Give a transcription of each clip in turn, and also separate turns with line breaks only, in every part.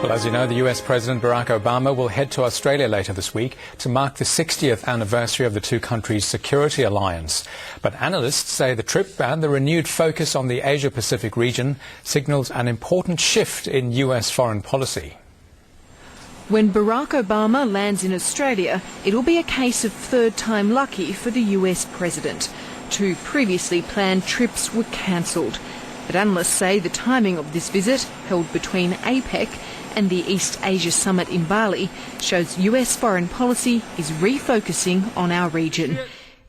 Well, as you know, the US President Barack Obama will head to Australia later this week to mark the 60th anniversary of the two countries' security alliance. But analysts say the trip and the renewed focus on the Asia-Pacific region signals an important shift in US foreign policy.
When Barack Obama lands in Australia, it'll be a case of third time lucky for the US President. Two previously planned trips were cancelled. But analysts say the timing of this visit, held between APEC and the East Asia Summit in Bali, shows US foreign policy is refocusing on our region.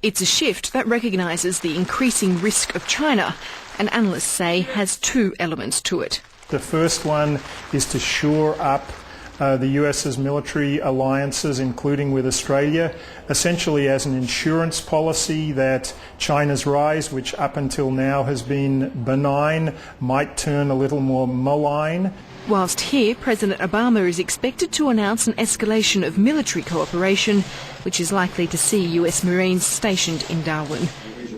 It's a shift that recognises the increasing risk of China, and analysts say has two elements to it.
The first one is to shore up the US's military alliances, including with Australia, essentially as an insurance policy that China's rise, which up until now has been benign, might turn a little more malign.
Whilst here, President Obama is expected to announce an escalation of military cooperation, which is likely to see US Marines stationed in Darwin.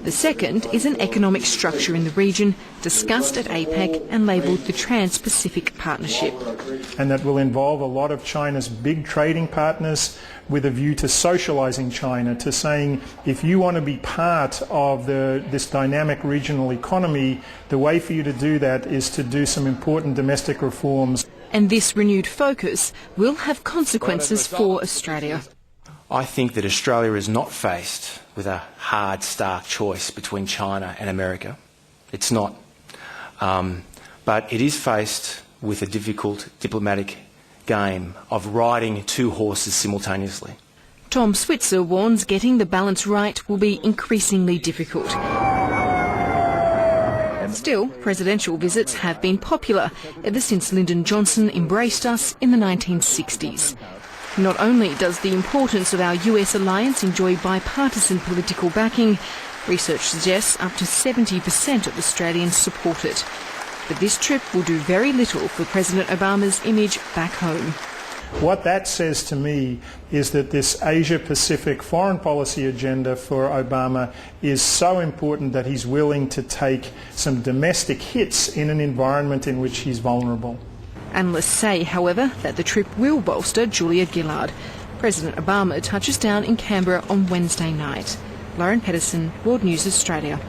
The second is an economic structure in the region discussed at APEC and labelled the Trans-Pacific Partnership.
And that will involve a lot of China's big trading partners with a view to socialising China, to saying if you want to be part of this dynamic regional economy, the way for you to do that is to do some important domestic reforms.
And this renewed focus will have consequences for Australia.
I think that Australia is not faced with a hard, stark choice between China and America. It's not. But it is faced with a difficult diplomatic game of riding two horses simultaneously.
Tom Switzer warns getting the balance right will be increasingly difficult. Still, presidential visits have been popular ever since Lyndon Johnson embraced us in the 1960s. Not only does the importance of our US alliance enjoy bipartisan political backing, research suggests up to 70% of Australians support it. But this trip will do very little for President Obama's image back home.
What that says to me is that this Asia-Pacific foreign policy agenda for Obama is so important that he's willing to take some domestic hits in an environment in which he's vulnerable.
Analysts say, however, that the trip will bolster Julia Gillard. President Obama touches down in Canberra on Wednesday night. Lauren Pedersen, World News Australia.